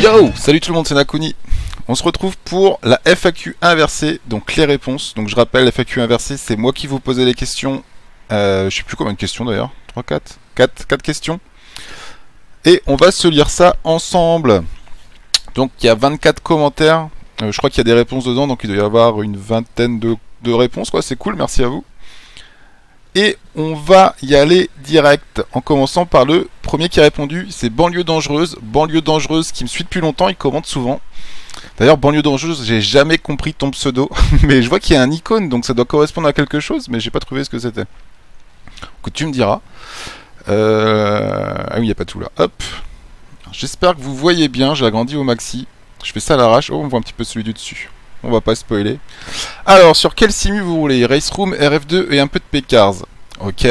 Yo, salut tout le monde, c'est Nakuni. On se retrouve pour la FAQ inversée, donc les réponses. Donc je rappelle, la FAQ inversée, c'est moi qui vous posez les questions. Je sais plus combien de questions d'ailleurs. 3, 4 questions. Et on va se lire ça ensemble. Donc il y a 24 commentaires. Je crois qu'il y a des réponses dedans, donc il doit y avoir une vingtaine de réponses, quoi. C'est cool, merci à vous. Et on va y aller direct, en commençant par le premier qui a répondu, c'est Banlieue Dangereuse. Banlieue Dangereuse qui me suit depuis longtemps, il commente souvent. D'ailleurs, Banlieue Dangereuse, j'ai jamais compris ton pseudo, mais je vois qu'il y a un icône, donc ça doit correspondre à quelque chose, mais j'ai pas trouvé ce que c'était. Donc tu me diras. Ah oui, il n'y a pas tout là. Hop. J'espère que vous voyez bien, j'ai agrandi au maxi. Je fais ça à l'arrache. Oh, on voit un petit peu celui du dessus. On va pas spoiler. Alors, sur quel simu vous roulez? Race Room, RF2 et un peu de P-Cars. Ok.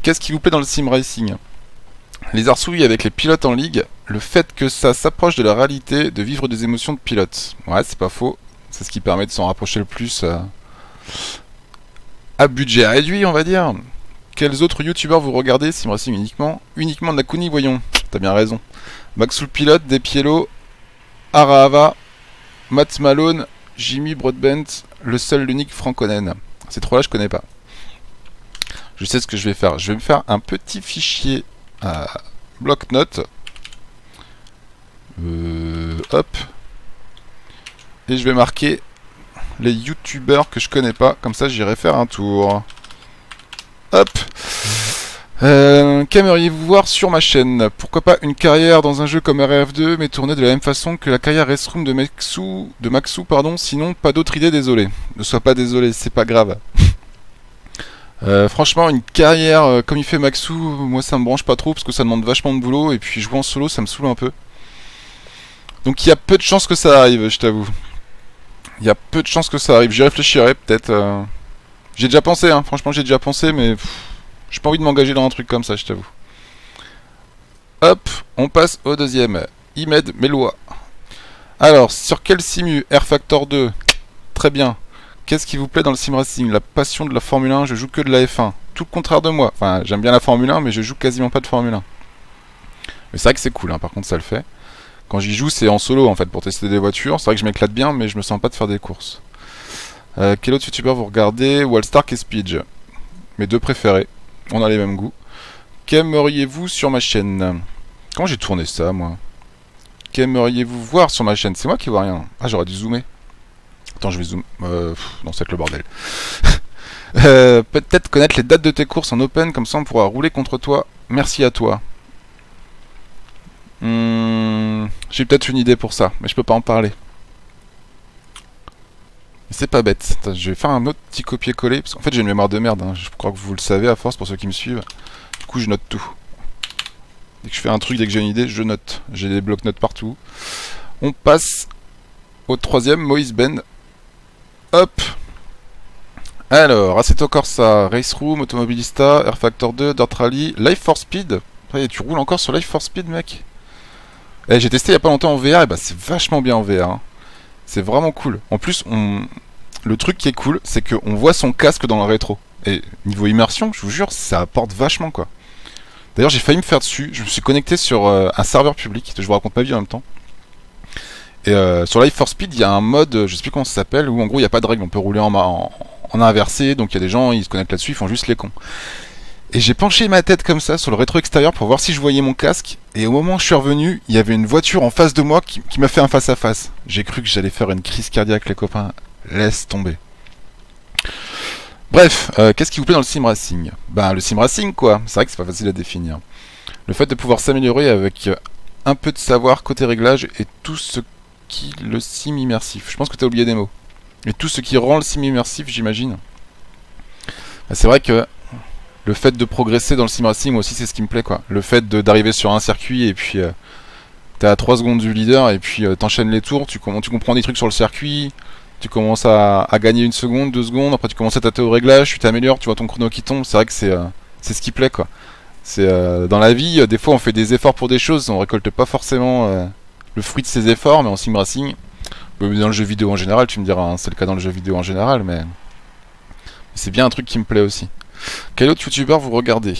Qu'est-ce qui vous plaît dans le sim racing? Les arsouilles avec les pilotes en ligue, le fait que ça s'approche de la réalité, de vivre des émotions de pilote. Ouais, c'est pas faux. C'est ce qui permet de s'en rapprocher le plus à budget réduit, on va dire. Quels autres youtubeurs vous regardez? Sim racing uniquement? Uniquement Nakuni, voyons. T'as bien raison. Maxoul Pilote, Despiello, Arahava, Matt Malone, Jimmy Broadbent, le seul, l'unique Franconen. Ces trois-là, je connais pas. Je sais ce que je vais faire. Je vais me faire un petit fichier bloc-notes. Hop. Et je vais marquer les youtubeurs que je connais pas. Comme ça, j'irai faire un tour. Hop. Qu'aimeriez-vous voir sur ma chaîne? Pourquoi pas une carrière dans un jeu comme RF2, mais tournée de la même façon que la carrière Race Room de Maxou, pardon. Sinon, pas d'autre idée, désolé. Ne sois pas désolé, c'est pas grave. Franchement, une carrière comme il fait Maxou, moi ça me branche pas trop parce que ça demande vachement de boulot et puis jouer en solo, ça me saoule un peu. Donc il y a peu de chances que ça arrive, je t'avoue. Il y a peu de chances que ça arrive. J'y réfléchirai peut-être. J'ai déjà pensé, hein. Franchement, j'ai déjà pensé, mais j'ai pas envie de m'engager dans un truc comme ça, je t'avoue. Hop, on passe au deuxième. Imed Melois. Alors, sur quel simu? R Factor 2. Très bien. Qu'est-ce qui vous plaît dans le sim racing? La passion de la Formule 1, je joue que de la F1. Tout le contraire de moi. Enfin, j'aime bien la Formule 1, mais je joue quasiment pas de Formule 1. Mais c'est vrai que c'est cool, hein. Par contre, ça le fait. Quand j'y joue, c'est en solo, en fait, pour tester des voitures. C'est vrai que je m'éclate bien, mais je me sens pas de faire des courses. Quel autre youtubeur vous regardez? Wallstark et Speedge. Mes deux préférés. On a les mêmes goûts. Qu'aimeriez-vous sur ma chaîne? Comment j'ai tourné ça, moi? Qu'aimeriez-vous voir sur ma chaîne? C'est moi qui vois rien. Ah, j'aurais dû zoomer. Attends, je vais zoom. Non, c'est le bordel. Peut-être connaître les dates de tes courses en open, comme ça on pourra rouler contre toi. Merci à toi. J'ai peut-être une idée pour ça, mais je peux pas en parler. C'est pas bête. Attends, je vais faire un autre petit copier-coller, parce qu'en fait j'ai une mémoire de merde, hein. Je crois que vous le savez à force pour ceux qui me suivent. Du coup je note tout. Dès que je fais un truc, dès que j'ai une idée, je note. J'ai des blocs-notes partout. On passe au troisième, Moïse Ben. Hop. Alors, Assetto Corsa, Race Room, Automobilista, Air Factor 2, Dirt Rally, Life for Speed. Après, tu roules encore sur Life for Speed, mec? Eh, j'ai testé il y a pas longtemps en VR, et bah c'est vachement bien en VR. Hein. C'est vraiment cool. En plus, le truc qui est cool, c'est qu'on voit son casque dans le rétro. Et niveau immersion, je vous jure, ça apporte vachement, quoi. D'ailleurs, j'ai failli me faire dessus. Je me suis connecté sur un serveur public. Je vous raconte ma vie en même temps. Et sur Life for Speed, il y a un mode, je sais plus comment ça s'appelle, où en gros il n'y a pas de règle, on peut rouler en inversé, donc il y a des gens, ils se connectent là-dessus, ils font juste les cons. Et j'ai penché ma tête comme ça sur le rétro extérieur pour voir si je voyais mon casque, et au moment où je suis revenu, il y avait une voiture en face de moi qui m'a fait un face-à-face. J'ai cru que j'allais faire une crise cardiaque, les copains. Laisse tomber. Bref, qu'est-ce qui vous plaît dans le sim racing? Ben le sim racing quoi, c'est vrai que c'est pas facile à définir. Le fait de pouvoir s'améliorer avec un peu de savoir côté réglage et tout ce qui le sim immersif. Je pense que tu as oublié des mots. Et tout ce qui rend le sim immersif, j'imagine. C'est vrai que le fait de progresser dans le sim racing, moi aussi, c'est ce qui me plaît, quoi. Le fait d'arriver sur un circuit et puis t'es à 3 secondes du leader et puis t'enchaînes les tours, tu comprends des trucs sur le circuit, tu commences à gagner 1 seconde, 2 secondes, après tu commences à tâter au réglage, tu t'améliores, tu vois ton chrono qui tombe. C'est vrai que c'est ce qui plaît, quoi. C'est dans la vie, des fois on fait des efforts pour des choses, on récolte pas forcément le fruit de ses efforts, mais en sim racing, dans le jeu vidéo en général, tu me diras, hein, c'est le cas dans le jeu vidéo en général, mais c'est bien un truc qui me plaît aussi. Quel autre youtubeur vous regardez?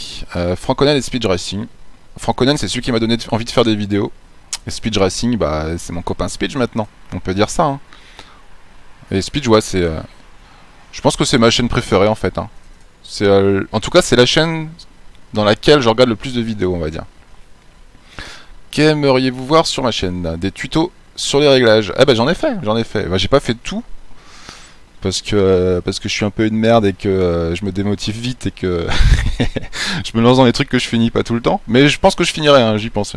Franconen et Speed Racing. Franconen, c'est celui qui m'a donné envie de faire des vidéos. Et Speed Racing, bah c'est mon copain Speed maintenant. On peut dire ça. Hein. Et Speed, ouais, c'est... je pense que c'est ma chaîne préférée en fait. Hein. En tout cas, c'est la chaîne dans laquelle je regarde le plus de vidéos, on va dire. Qu'aimeriez-vous voir sur ma chaîne? Des tutos sur les réglages. Ah bah j'en ai fait. Bah, j'ai pas fait tout. Parce que je suis un peu une merde et que je me démotive vite et que je me lance dans des trucs que je finis pas tout le temps. Mais je pense que je finirai, hein, j'y pense.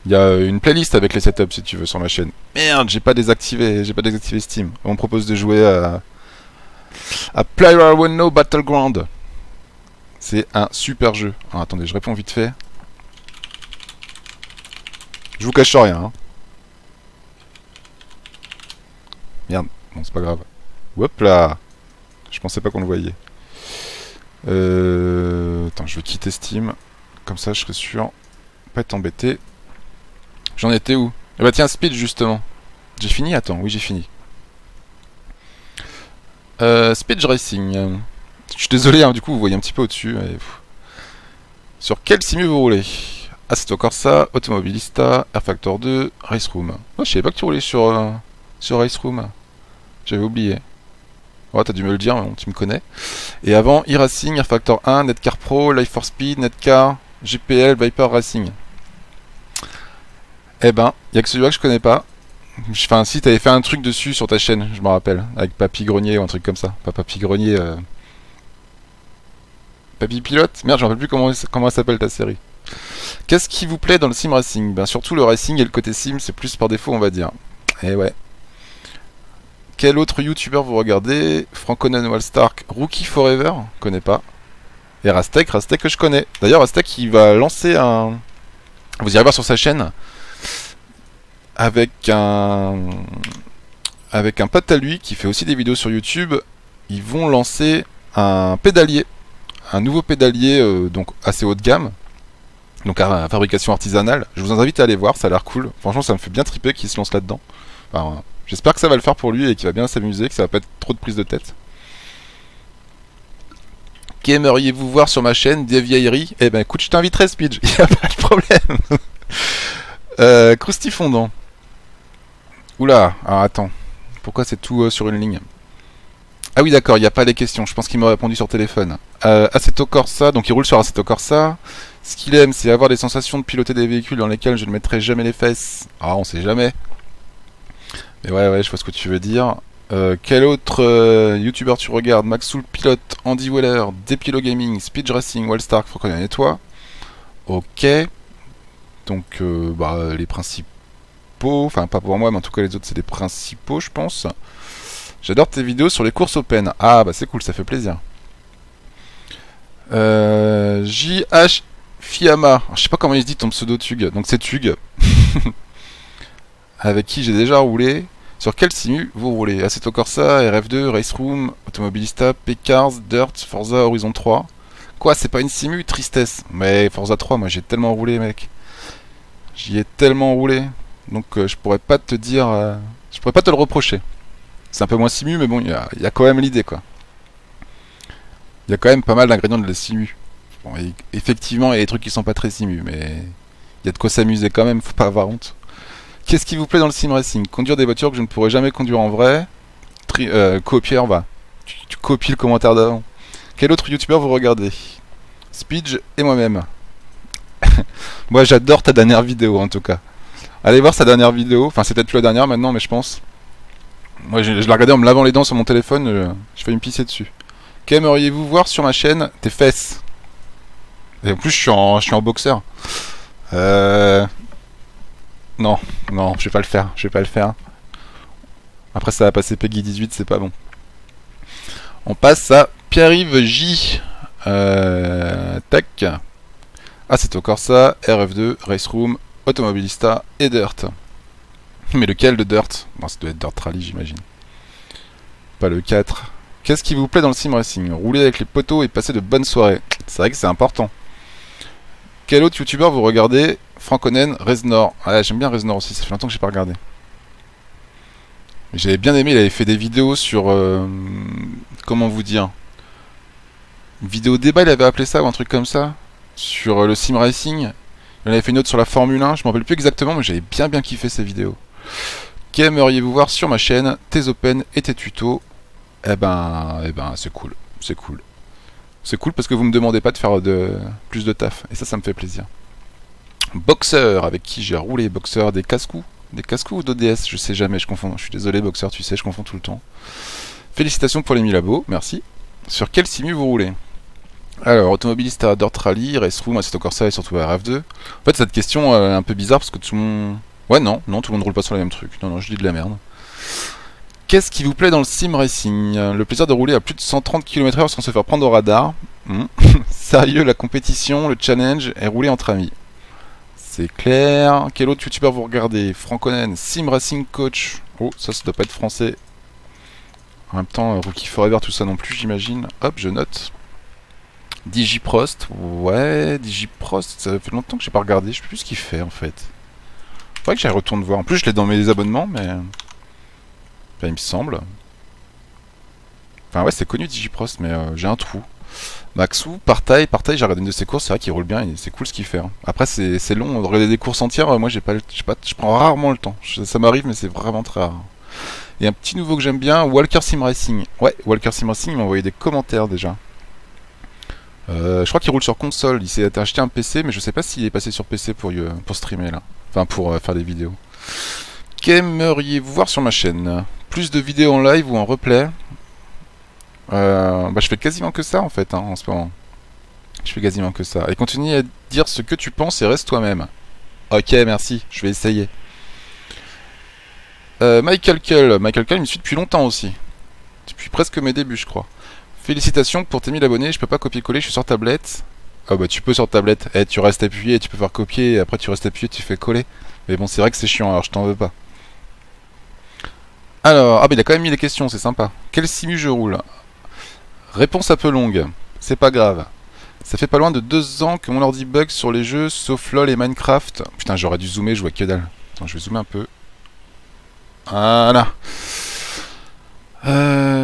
Il y a une playlist avec les setups si tu veux sur ma chaîne. Merde, j'ai pas désactivé Steam. On me propose de jouer à PlayerUnknown's Battleground. C'est un super jeu. Alors, attendez, je réponds vite fait. Je vous cache rien. Hein. Merde, bon c'est pas grave. Hop là. Je pensais pas qu'on le voyait. Attends, je vais quitter Steam. Comme ça, je serai sûr. Pas être embêté. J'en étais où? Eh bah tiens, Speed justement. J'ai fini? Attends, oui j'ai fini. Speed Racing. Je suis désolé, hein, du coup vous voyez un petit peu au-dessus. Sur quel simu vous roulez? Assetto Corsa, Automobilista, Air Factor 2, Race Room. Oh, je savais pas que tu roulais sur Race Room. J'avais oublié. Oh, t'as dû me le dire, tu me connais. Et avant, e-Racing, Air Factor 1, Netcar Pro, Life for Speed, Netcar, GPL, Viper Racing. Eh ben, y a que celui-là que je connais pas. Enfin, si t'avais fait un truc dessus sur ta chaîne, je me rappelle, avec Papy Grenier ou un truc comme ça. Pas Papy Grenier. Papy Pilote. Merde, je me rappelle plus comment elle s'appelle ta série. Qu'est-ce qui vous plaît dans le sim racing? Ben surtout le racing et le côté sim, c'est plus par défaut, on va dire. Eh ouais. Quel autre youtubeur vous regardez? Franconen Wallstark, Rookie Forever, connais pas. Et Rastek que je connais. D'ailleurs, Rastek, il va lancer un... Vous irez voir sur sa chaîne. Avec un pote à lui qui fait aussi des vidéos sur YouTube. Ils vont lancer un pédalier. Un nouveau pédalier, donc assez haut de gamme. Donc à fabrication artisanale. Je vous invite à aller voir, ça a l'air cool. Franchement, ça me fait bien triper qu'il se lance là-dedans. Enfin, j'espère que ça va le faire pour lui et qu'il va bien s'amuser, que ça va pas être trop de prise de tête. Qu'aimeriez-vous voir sur ma chaîne? Des vieilleries? Eh ben écoute, je t'inviterai Speed, il n'y a pas de problème. Crousty fondant. Oula, alors attends. Pourquoi c'est tout sur une ligne? Ah oui d'accord, il n'y a pas les questions, je pense qu'il m'a répondu sur téléphone. Assetto Corsa, donc il roule sur Assetto Corsa. Ce qu'il aime, c'est avoir des sensations de piloter des véhicules dans lesquels je ne mettrai jamais les fesses. Ah, on sait jamais. Mais ouais, je vois ce que tu veux dire. Quel autre youtubeur tu regardes? Maxoul Pilote, Andy Weller, Depilo Gaming, Speed Racing, Wallstark, Franconen et toi. Ok. Donc, les principaux, enfin pas pour moi, mais en tout cas les autres c'est les principaux, je pense. J'adore tes vidéos sur les courses open. Ah, bah c'est cool, ça fait plaisir. JH Fiamma. Alors, je sais pas comment il se dit ton pseudo Tug. Donc c'est Tug. Avec qui j'ai déjà roulé. Sur quel simu vous roulez? Assetto Corsa, RF2, Race Room, Automobilista, P-Cars, Dirt, Forza Horizon 3. Quoi, c'est pas une simu? Tristesse. Mais Forza 3, moi j'ai tellement roulé, mec. J'y ai tellement roulé. Donc je pourrais pas te dire... je pourrais pas te le reprocher. C'est un peu moins simu, mais bon, il y a quand même l'idée, quoi. Il y a quand même pas mal d'ingrédients de la simu. Bon, effectivement, il y a des trucs qui sont pas très simu, mais il y a de quoi s'amuser quand même, faut pas avoir honte. Qu'est-ce qui vous plaît dans le sim racing? Conduire des voitures que je ne pourrais jamais conduire en vrai. Copier, on va. Tu copies le commentaire d'avant. Quel autre youtubeur vous regardez? Speed et moi-même. Moi, j'adore ta dernière vidéo, en tout cas. Allez voir sa dernière vidéo. Enfin, c'est peut-être plus la dernière maintenant, mais je pense. Moi, je l'ai regardé en me lavant les dents sur mon téléphone. Je fais me pisser dessus. Qu'aimeriez-vous voir sur ma chaîne? Tes fesses. Et en plus, je suis en boxeur. Non, je vais pas le faire. Après, ça va passer Peggy 18, c'est pas bon. On passe à Pierre-Yves J. Tac. Assetto Corsa, RF2, Race Room, Automobilista et Dirt. Mais lequel de Dirt? Bon, ça doit être Dirt Rally, j'imagine. Pas le 4. Qu'est-ce qui vous plaît dans le sim racing? Rouler avec les poteaux et passer de bonnes soirées. C'est vrai que c'est important. Quel autre youtubeur vous regardez? Franconen, Reznor. Ah, j'aime bien Reznor aussi, ça fait longtemps que j'ai pas regardé. J'avais bien aimé, il avait fait des vidéos sur... comment vous dire? Une vidéo débat, il avait appelé ça ou un truc comme ça? Sur le sim racing. J'en avais fait une autre sur la Formule 1, je m'en rappelle plus exactement, mais j'avais bien kiffé ces vidéos. Qu'aimeriez-vous voir sur ma chaîne? Tes open et tes tutos. Eh ben, c'est cool. C'est cool. C'est cool parce que vous me demandez pas de faire plus de taf. Et ça me fait plaisir. Boxer, avec qui j'ai roulé. Boxer, des casse-coups. Des casse-coups ou d'ODS? Je sais jamais, je confonds. Je suis désolé, Boxer, tu sais, je confonds tout le temps. Félicitations pour les 1000 abos, merci. Sur quel simu vous roulez? Alors, automobiliste à Dirt Rally, Race Room, c'est encore ça et surtout RF2. En fait, cette question est un peu bizarre parce que tout le monde... Ouais, non, tout le monde roule pas sur les mêmes trucs. Non, je dis de la merde. Qu'est-ce qui vous plaît dans le sim racing? Le plaisir de rouler à plus de 130 km/h sans se faire prendre au radar. Sérieux, la compétition, le challenge et rouler entre amis. C'est clair. Quel autre youtubeur vous regardez? Franconen, Sim Racing Coach. Oh, ça doit pas être français. En même temps, Rookie Forever, tout ça non plus, j'imagine. Hop, je note. Digiprost. Ouais, Digiprost, ça fait longtemps que j'ai pas regardé. Je sais plus ce qu'il fait en fait. Faudrait que j'aille retourner voir. En plus, je l'ai dans mes abonnements, mais... Enfin, il me semble. Enfin, ouais, c'est connu Digiprost, mais j'ai un trou. Maxou, Partail, j'ai regardé une de ses courses, c'est vrai qu'il roule bien et c'est cool ce qu'il fait. Hein. Après, c'est long, de regarder des courses entières, moi je prends rarement le temps. Ça m'arrive, mais c'est vraiment très rare. Et un petit nouveau que j'aime bien, Walker Sim Racing. Ouais, Walker Sim Racing, il m'a envoyé des commentaires déjà. Je crois qu'il roule sur console, il s'est acheté un PC, mais je sais pas s'il est passé sur PC pour streamer là. Enfin, pour faire des vidéos. Qu'aimeriez-vous voir sur ma chaîne? Plus de vidéos en live ou en replay? Je fais quasiment que ça en fait, hein, en ce moment. Je fais quasiment que ça. Et continue à dire ce que tu penses et reste toi-même. Ok, merci, je vais essayer. Michael Kull, il me suit depuis longtemps aussi. Depuis presque mes débuts, je crois. Félicitations pour tes 1000 abonnés, je peux pas copier-coller, je suis sur tablette. Ah bah tu peux sur tablette, tu restes appuyé, tu peux faire copier, et après tu restes appuyé, tu fais coller. Mais bon, c'est vrai que c'est chiant, alors je t'en veux pas. Alors, il a quand même mis les questions, c'est sympa. Quel simu je roule? Réponse un peu longue, c'est pas grave. Ça fait pas loin de 2 ans que mon ordi bug sur les jeux, sauf LoL et Minecraft. Putain, j'aurais dû zoomer, je vois que dalle. Attends, je vais zoomer un peu. Voilà.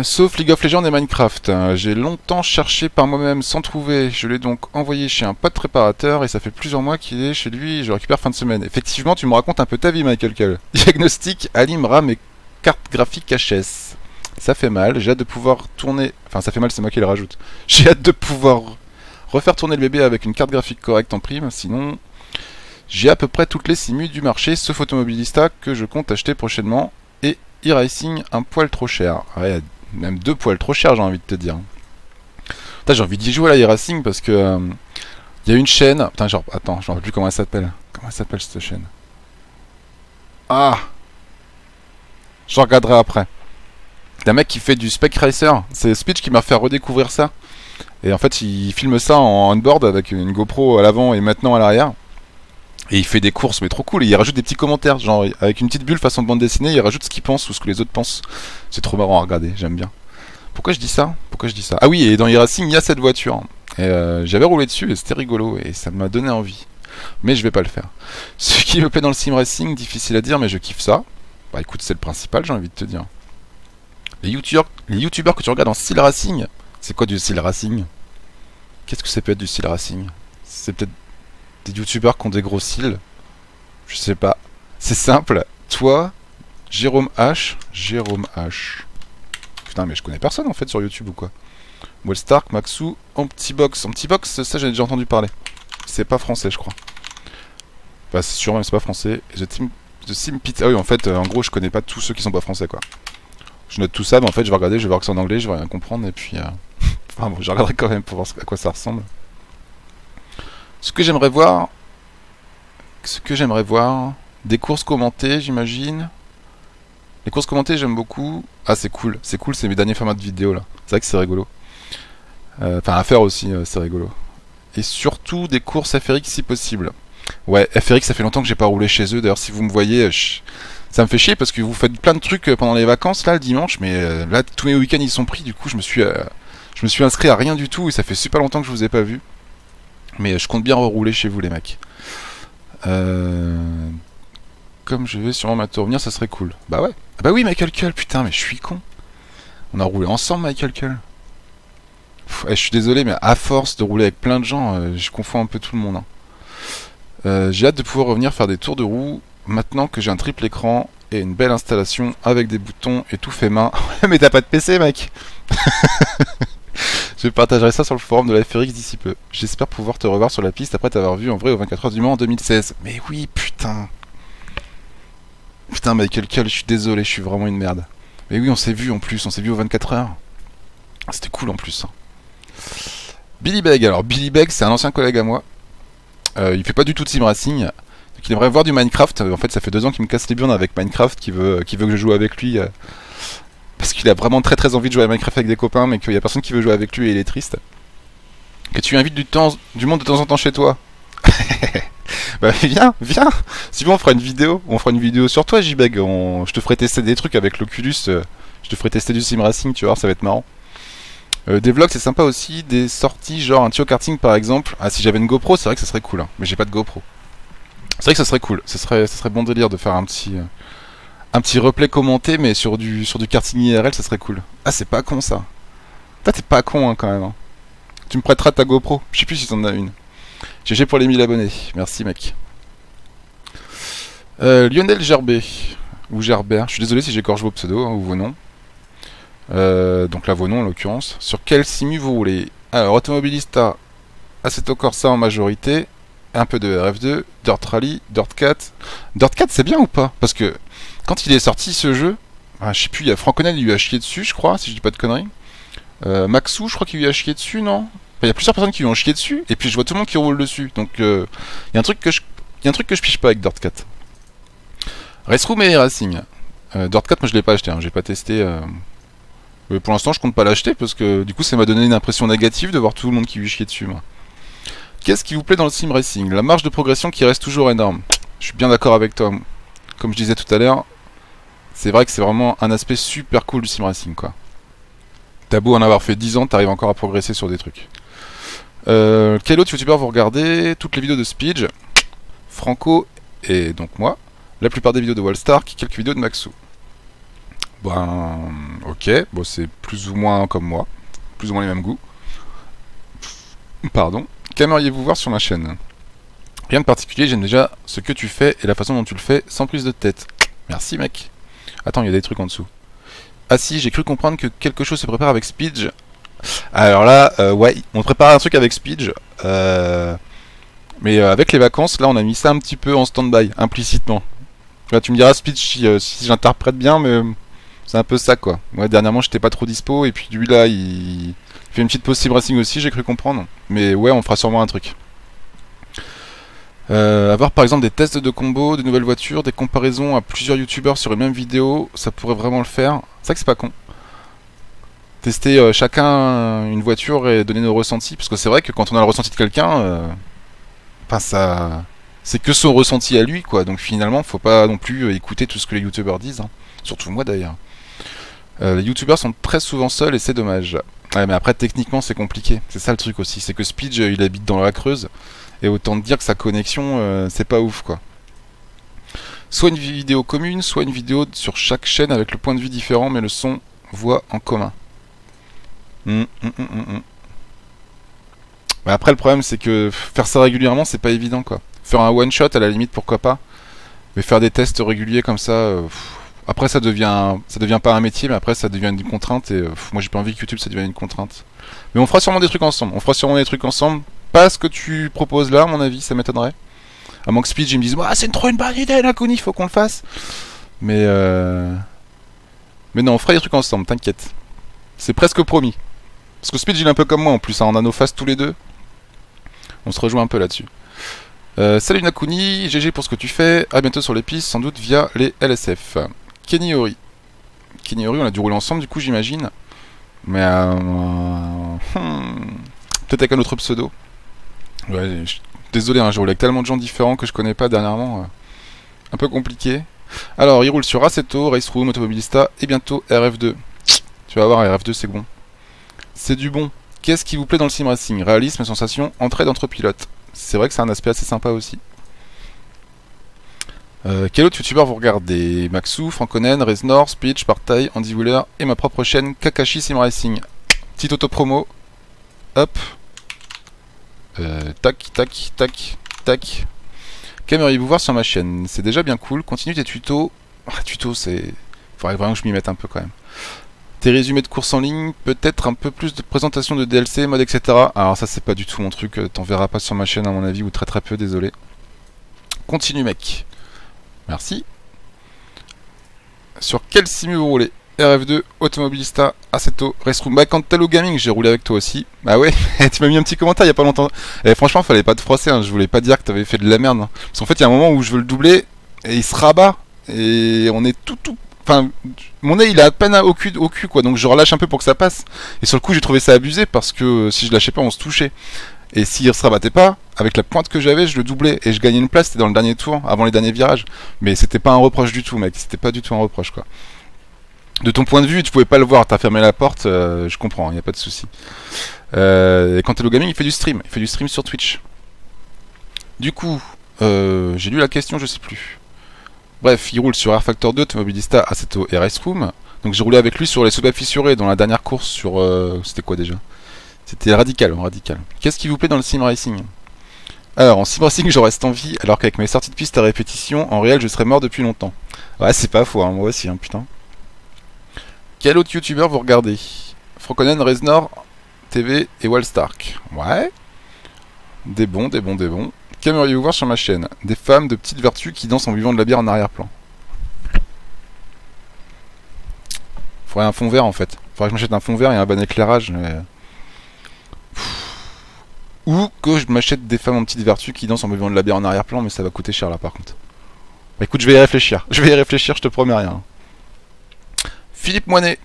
Sauf League of Legends et Minecraft. J'ai longtemps cherché par moi-même sans trouver. Je l'ai donc envoyé chez un pote préparateur et ça fait plusieurs mois qu'il est chez lui et je le récupère fin de semaine. Effectivement, tu me racontes un peu ta vie, Michael Kull. Diagnostic, Alim, RAM et carte graphique HS. Ça fait mal, j'ai hâte de pouvoir tourner... Enfin, ça fait mal, c'est moi qui le rajoute. J'ai hâte de pouvoir refaire tourner le bébé avec une carte graphique correcte en prime, sinon... J'ai à peu près toutes les simus du marché, sauf Automobilista, que je compte acheter prochainement, et e-racing, un poil trop cher. Ouais, même 2 poils trop cher, j'ai envie de te dire. Putain, j'ai envie d'y jouer à la e-racing, parce que... y a une chaîne... Putain, genre... Attends, je me rappelle plus comment elle s'appelle. Comment elle s'appelle, cette chaîne? Ah! Je regarderai après. Un mec qui fait du Spec Racer, c'est Speech qui m'a fait redécouvrir ça. Et en fait, il filme ça en on-board avec une GoPro à l'avant et maintenant à l'arrière. Et il fait des courses, mais trop cool. Et il rajoute des petits commentaires, genre avec une petite bulle façon de bande dessinée, il rajoute ce qu'il pense ou ce que les autres pensent. C'est trop marrant à regarder, j'aime bien. Pourquoi je dis ça? Ah oui, et dans e-racing, il y a cette voiture. Et j'avais roulé dessus et c'était rigolo et ça m'a donné envie. Mais je vais pas le faire. Ce qui me plaît dans le sim racing, difficile à dire, mais je kiffe ça. Bah écoute, c'est le principal, j'ai envie de te dire. Les youtubeurs que tu regardes en style racing, c'est quoi du style racing? Qu'est-ce que ça peut être du style racing? C'est peut-être des youtubeurs qui ont des gros cils? Je sais pas. C'est simple. Toi, Jérôme H. Putain, mais je connais personne en fait sur YouTube ou quoi? Wellstark, Maxou, Antibox. Antibox, ça j'ai déjà entendu parler. C'est pas français, je crois. Enfin, c'est sûr, même c'est pas français. Et The Sim Pit. Ah oui, en fait, en gros, je connais pas tous ceux qui sont pas français, quoi. Je note tout ça, mais en fait, je vais regarder, je vais voir que c'est en anglais, je vais rien comprendre, et puis... Enfin bon, je regarderai quand même pour voir à quoi ça ressemble. Ce que j'aimerais voir... Des courses commentées, j'imagine. Les courses commentées, j'aime beaucoup. Ah, c'est cool, c'est mes derniers formats de vidéo, là. C'est vrai que c'est rigolo. Enfin, à faire aussi, c'est rigolo. Et surtout, des courses FRX si possible. Ouais, FRX, ça fait longtemps que j'ai pas roulé chez eux, d'ailleurs, si vous me voyez... Ça me fait chier parce que vous faites plein de trucs pendant les vacances là le dimanche, mais là tous mes week-ends ils sont pris, du coup je me suis inscrit à rien du tout et ça fait super longtemps que je vous ai pas vu. Mais je compte bien rerouler chez vous les mecs. Comme je vais sûrement bientôt revenir, ça serait cool. Bah ouais. Ah bah oui Michael Kull, putain mais je suis con. On a roulé ensemble Michael Kull. Je suis désolé mais à force de rouler avec plein de gens, je confonds un peu tout le monde. Hein. J'ai hâte de pouvoir revenir faire des tours de roue maintenant que j'ai un triple écran et une belle installation avec des boutons et tout fait main. Mais t'as pas de PC, mec. Je partagerai ça sur le forum de la FRX d'ici peu. J'espère pouvoir te revoir sur la piste après t'avoir vu en vrai au 24 heures du Mans en 2016. Mais oui, putain. Putain, Michael Cull, je suis désolé, je suis vraiment une merde. Mais oui, on s'est vu en plus, on s'est vu au 24 heures. C'était cool en plus. Hein. Billy Begg, alors Billy Begg, c'est un ancien collègue à moi. Il fait pas du tout de sim racing. Donc il aimerait voir du Minecraft. En fait, ça fait 2 ans qu'il me casse les burnes avec Minecraft, qui veut que je joue avec lui. Parce qu'il a vraiment très très envie de jouer à Minecraft avec des copains, mais qu'il y a personne qui veut jouer avec lui et il est triste. Que tu invites du monde de temps en temps chez toi. Bah viens. Si vous on fera une vidéo. On fera une vidéo sur toi, J-Beg. Je te ferai tester des trucs avec l'Oculus. Je te ferai tester du sim racing, tu vois, ça va être marrant. Des vlogs c'est sympa aussi, des sorties genre un Tio Karting par exemple. Ah si j'avais une GoPro c'est vrai que ça serait cool, hein. Mais j'ai pas de GoPro. C'est vrai que ça serait cool, ça serait bon délire de faire un petit replay commenté mais sur du karting IRL ça serait cool. Ah c'est pas con ça. Toi t'es pas con hein, quand même. Hein. Tu me prêteras ta GoPro, je sais plus si t'en as une. GG pour les 1000 abonnés, merci mec. Lionel Gerbet, ou Gerbert, je suis désolé si j'écorche vos pseudos hein, ou vos noms. Donc là vos noms en l'occurrence. Sur quel simu vous roulez? Alors Automobilista, Assetto Corsa en majorité, un peu de RF2, Dirt Rally, Dirt 4. Dirt 4 c'est bien ou pas? Parce que quand il est sorti ce jeu, je sais plus, il y a Franconel il lui a chié dessus je crois, si je dis pas de conneries. Maxou je crois qu'il lui a chié dessus non? Enfin, il y a plusieurs personnes qui lui ont chié dessus et puis je vois tout le monde qui roule dessus. Donc il y a un truc que je pige pas avec Dirt 4. Race Room et Racing. Dirt 4 moi je l'ai pas acheté, hein, j'ai pas testé. Mais pour l'instant, je compte pas l'acheter parce que du coup, ça m'a donné une impression négative de voir tout le monde qui lui chier dessus. Moi. Qu'est-ce qui vous plaît dans le sim racing? La marge de progression qui reste toujours énorme. Je suis bien d'accord avec toi. Comme je disais tout à l'heure, c'est vrai que c'est vraiment un aspect super cool du sim racing, quoi. T'as beau en avoir fait 10 ans, t'arrives encore à progresser sur des trucs. Quel autre youtubeur vous regardez? Toutes les vidéos de Speedge, Franco et donc moi. La plupart des vidéos de Wallstar, quelques vidéos de Maxou. Ben, ok, bon, c'est plus ou moins comme moi, plus ou moins les mêmes goûts. Pardon. Qu'aimeriez-vous voir sur ma chaîne? Rien de particulier, j'aime déjà ce que tu fais et la façon dont tu le fais sans prise de tête. Merci mec. Attends, il y a des trucs en dessous. Ah si, j'ai cru comprendre que quelque chose se prépare avec Speedge. Alors là, ouais, on prépare un truc avec Speedge. Mais avec les vacances, là on a mis ça un petit peu en stand-by, implicitement. Là tu me diras Speedge si j'interprète bien, mais... C'est un peu ça quoi. Moi dernièrement j'étais pas trop dispo et puis lui là il fait une petite pause sim racing aussi, j'ai cru comprendre. Mais ouais on fera sûrement un truc. Avoir par exemple des tests de combo, de nouvelles voitures, des comparaisons à plusieurs youtubeurs sur une même vidéo, ça pourrait vraiment le faire. C'est vrai que c'est pas con. Tester chacun une voiture et donner nos ressentis. Parce que c'est vrai que quand on a le ressenti de quelqu'un, enfin ça... C'est que son ressenti à lui quoi. Donc finalement faut pas non plus écouter tout ce que les youtubeurs disent. Hein. Surtout moi d'ailleurs. Les youtubeurs sont très souvent seuls et c'est dommage. Ouais, mais après techniquement c'est compliqué. C'est ça le truc aussi. C'est que Speedge il habite dans la Creuse. Et autant te dire que sa connexion c'est pas ouf quoi. Soit une vidéo commune, soit une vidéo sur chaque chaîne avec le point de vue différent mais le son voix en commun. Mais après le problème c'est que faire ça régulièrement c'est pas évident quoi. Faire un one shot à la limite pourquoi pas. Mais faire des tests réguliers comme ça... Après ça devient pas un métier mais après ça devient une contrainte et moi j'ai pas envie que YouTube ça devienne une contrainte. Mais on fera sûrement des trucs ensemble. Pas ce que tu proposes là à mon avis, ça m'étonnerait. À moins que Speedge il me dise c'est trop une bonne idée Nakuni, faut qu'on le fasse. Mais non on fera des trucs ensemble, t'inquiète. C'est presque promis. Parce que Speedge il est un peu comme moi en plus, hein, on a nos faces tous les deux. On se rejoint un peu là-dessus. Salut Nakuni, GG pour ce que tu fais, à bientôt sur les pistes, sans doute via les LSF. Kenny Ori, on a dû rouler ensemble du coup j'imagine. Mais peut-être avec un autre pseudo. Ouais, désolé, hein, j'ai roulé avec tellement de gens différents que je connais pas dernièrement. Un peu compliqué. Alors, il roule sur Assetto, Race Room, Automobilista et bientôt RF2. Tu vas voir, RF2 c'est bon. C'est du bon. Qu'est-ce qui vous plaît dans le sim racing? Réalisme, sensation, entraide entre pilotes. C'est vrai que c'est un aspect assez sympa aussi. Quel autre youtubeur vous regardez? Maxou, Franconen, Reznor, Speech, Partail, Andy Wheeler et ma propre chaîne Kakashi Sim Racing. Petite auto-promo. Hop. Tac, tac, tac, tac. Qu'aimeriez-vous voir sur ma chaîne? C'est déjà bien cool. Continue tes tutos. Ah, tutos, c'est... Faudrait vraiment que je m'y mette un peu quand même. Tes résumés de courses en ligne, peut-être un peu plus de présentation de DLC, mode, etc. Alors ça, c'est pas du tout mon truc. T'en verras pas sur ma chaîne à mon avis, ou très très peu, désolé. Continue, mec. Merci. Sur quel simu vous roulez? RF2, Automobilista, Assetto, Raceroom. Bah, quand t'es au gaming, j'ai roulé avec toi aussi. Bah ouais, tu m'as mis un petit commentaire il y a pas longtemps. Et franchement, fallait pas te froisser, hein. Je voulais pas dire que t'avais fait de la merde. Hein. Parce qu'en fait, il y a un moment où je veux le doubler, et il se rabat. Et on est tout. Enfin, mon nez il a à peine au cul quoi, donc je relâche un peu pour que ça passe. Et sur le coup, j'ai trouvé ça abusé parce que si je lâchais pas, on se touchait. Et s'il se rabattait pas, avec la pointe que j'avais, je le doublais. Et je gagnais une place, c'était dans le dernier tour, avant les derniers virages. Mais c'était pas un reproche du tout, mec. C'était pas du tout un reproche, quoi. De ton point de vue, tu pouvais pas le voir, t'as fermé la porte, je comprends, y a pas de souci. Et quand Hello Gaming, il fait du stream. Il fait du stream sur Twitch. Du coup, j'ai lu la question, je sais plus. Bref, il roule sur R Factor 2, Automobilista, Assetto et Raceroom. Donc j'ai roulé avec lui sur les soupapes fissurées dans la dernière course sur... c'était quoi déjà? C'était Radical. Qu'est-ce qui vous plaît dans le sim racing? Alors, en sim racing, je reste en vie, alors qu'avec mes sorties de piste à répétition, en réel, je serais mort depuis longtemps. Ouais, c'est pas faux, hein, moi aussi, hein, putain. Quel autre youtubeur vous regardez? Franconen, Reznor, TV et Wallstark. Ouais. Des bons. Qu'aimeriez-vous voir sur ma chaîne? Des femmes de petites vertus qui dansent en buvant de la bière en arrière-plan. Faudrait un fond vert en fait. Faudrait que je m'achète un fond vert et un bon éclairage. Mais... Ou que je m'achète des femmes en petites vertus qui dansent en buvant de la bière en arrière-plan, mais ça va coûter cher là par contre. Bah, écoute, je vais y réfléchir. Je te promets rien. Philippe Moinet,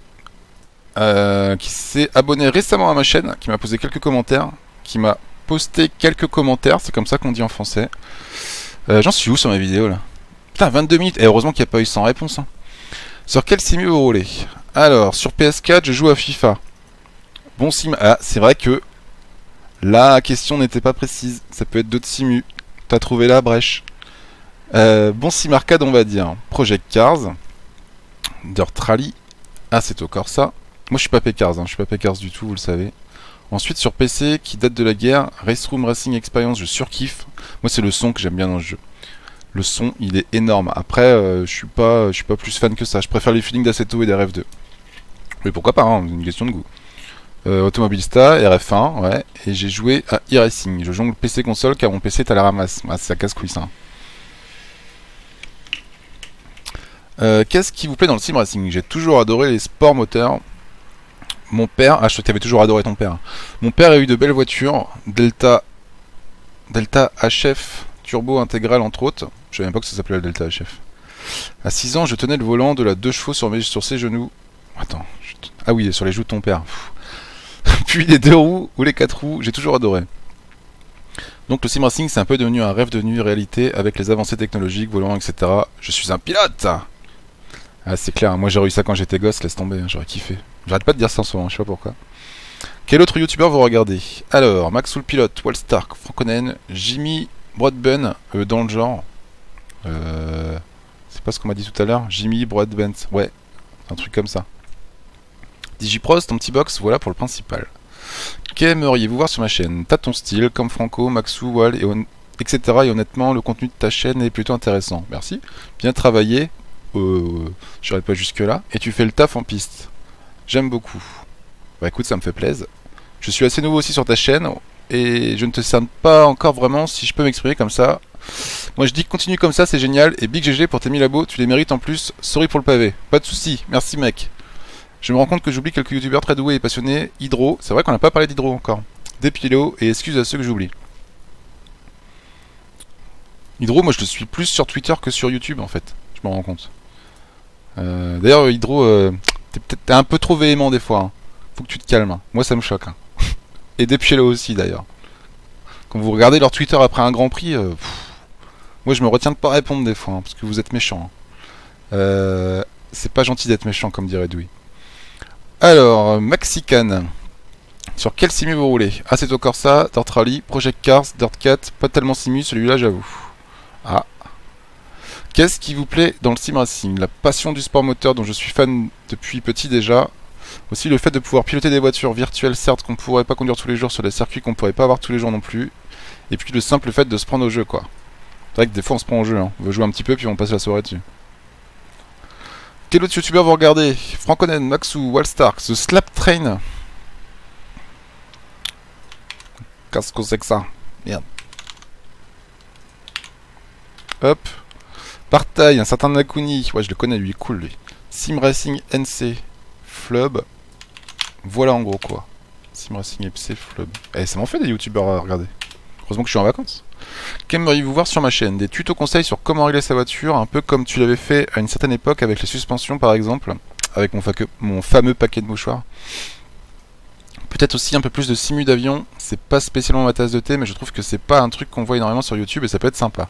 qui s'est abonné récemment à ma chaîne, qui m'a posé quelques commentaires, qui m'a posté quelques commentaires, c'est comme ça qu'on dit en français. J'en suis où sur ma vidéo là? Putain, 22 minutes, et heureusement qu'il n'y a pas eu sans réponse. Hein. Sur quel simu vous roulez? Alors, sur PS4, je joue à FIFA. Bon sim... Ah, c'est vrai que la question n'était pas précise, ça peut être d'autres simus. T'as trouvé la brèche. Bon sim arcade, on va dire. Project Cars, Dirt Rally, Assetto Corsa. Moi, je suis pas P-Cars, hein. Je suis pas P-Cars du tout, vous le savez. Ensuite, sur PC, qui date de la guerre, Raceroom Racing Experience, je surkiffe. Moi, c'est le son que j'aime bien dans le jeu. Le son, il est énorme. Après, je suis pas plus fan que ça. Je préfère les feelings d'Assetto et d'RF2. Mais pourquoi pas, hein, une question de goût. Automobilista, RF1, ouais. Et j'ai joué à e-Racing. Je jongle PC console car mon PC est à la ramasse. Ah, ça casse-couille, ça. Qu'est-ce qui vous plaît dans le sim racing? J'ai toujours adoré les sports moteurs. Mon père... Ah, je crois que tu avais toujours adoré ton père. Mon père a eu de belles voitures. Delta HF Turbo Intégral, entre autres. Je savais même pas que ça s'appelait la Delta HF. À 6 ans, je tenais le volant de la 2 chevaux sur ses genoux. Attends. Ah oui, sur les joues de ton père. Puis les 2 roues ou les 4 roues, j'ai toujours adoré. Donc le sim racing, c'est un peu devenu un rêve devenu réalité avec les avancées technologiques, volants, etc. Je suis un pilote! Ah, c'est clair, moi j'ai réussi ça quand j'étais gosse, laisse tomber, j'aurais kiffé. J'arrête pas de dire ça en ce moment, je sais pas pourquoi. Quel autre youtubeur vous regardez? Alors, Maxoul Pilote, Wallstark, Franconen, Jimmy Broadbent, dans le genre. C'est pas ce qu'on m'a dit tout à l'heure, Jimmy Broadbent, ouais, un truc comme ça. Digiprost, ton petit box, voilà pour le principal. Qu'aimeriez-vous voir sur ma chaîne? T'as ton style, comme Franco, Maxou, Wall, etc. Et honnêtement, le contenu de ta chaîne est plutôt intéressant. Merci. Bien travaillé. J'irai pas jusque là. Et tu fais le taf en piste. J'aime beaucoup. Bah écoute, ça me fait plaisir. Je suis assez nouveau aussi sur ta chaîne. Et je ne te cerne pas encore vraiment, si je peux m'exprimer comme ça. Moi je dis continue comme ça, c'est génial. Et Big GG pour tes 1000 abos, tu les mérites en plus. Sorry pour le pavé. Pas de soucis. Merci mec. Je me rends compte que j'oublie quelques youtubeurs très doués et passionnés. Hydro, c'est vrai qu'on n'a pas parlé d'Hydro encore. Depilo, et excuse à ceux que j'oublie. Hydro, moi je le suis plus sur Twitter que sur YouTube en fait. Je me rends compte. D'ailleurs, Hydro, t'es un peu trop véhément des fois. Hein. Faut que tu te calmes. Moi ça me choque. Hein. Et Depilo aussi d'ailleurs. Quand vous regardez leur Twitter après un grand prix, moi je me retiens de pas répondre des fois, hein, parce que vous êtes méchants. Hein. C'est pas gentil d'être méchant comme dirait Dewey. Alors, Maxican. Sur quel simu vous roulez? Assetto Corsa, Dirt Rally, Project Cars, Dirt 4, pas tellement simu, celui-là j'avoue. Ah. Qu'est-ce qui vous plaît dans le sim racing? La passion du sport moteur dont je suis fan depuis petit déjà. Aussi le fait de pouvoir piloter des voitures virtuelles, certes qu'on pourrait pas conduire tous les jours sur des circuits qu'on pourrait pas avoir tous les jours non plus. Et puis le simple fait de se prendre au jeu quoi. C'est vrai que des fois on se prend au jeu, hein. On veut jouer un petit peu puis on passe la soirée dessus. Quel autre youtubeur vous regardez? Franconen, Maxou, Wallstark, The Slap Train. Qu'est-ce que c'est que ça? Merde. Hop. Partail, un certain Nakuni. Ouais, je le connais, lui, il est cool, lui. Sim Racing NC. Flub. Voilà en gros quoi. Sim Racing FC Flub. Eh, ça m'en fait des youtubeurs à regarder. Heureusement que je suis en vacances. Qu'aimeriez-vous voir sur ma chaîne? Des tutos conseils sur comment régler sa voiture, un peu comme tu l'avais fait à une certaine époque avec les suspensions par exemple, avec mon fameux paquet de mouchoirs. Peut-être aussi un peu plus de simu d'avion, c'est pas spécialement ma tasse de thé, mais je trouve que c'est pas un truc qu'on voit énormément sur YouTube et ça peut être sympa.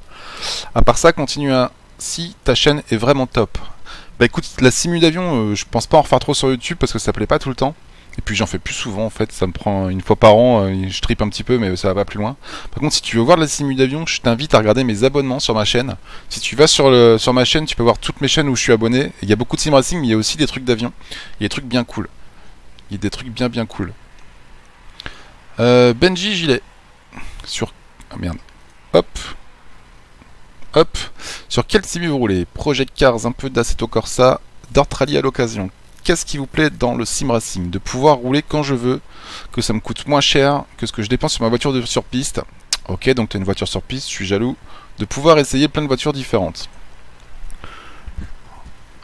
À part ça, continue à... Si ta chaîne est vraiment top. Bah écoute, la simu d'avion, je pense pas en refaire trop sur YouTube parce que ça plaît pas tout le temps. Et puis j'en fais plus souvent en fait, ça me prend une fois par an, je tripe un petit peu mais ça va pas plus loin. Par contre si tu veux voir de la simu d'avion, je t'invite à regarder mes abonnements sur ma chaîne. Si tu vas sur ma chaîne, tu peux voir toutes mes chaînes où je suis abonné. Il y a beaucoup de sim racing mais il y a aussi des trucs d'avion. Il y a des trucs bien cool. Il y a des trucs bien cool. Benji Gilet. Sur... Ah merde. Hop. Hop. Sur quel simu vous roulez? Project Cars, un peu d'Assetto Corsa, Dirt Rally à l'occasion. Qu'est-ce qui vous plaît dans le sim racing? De pouvoir rouler quand je veux, que ça me coûte moins cher que ce que je dépense sur ma voiture sur piste. Ok, donc tu as une voiture sur piste, je suis jaloux. De pouvoir essayer plein de voitures différentes.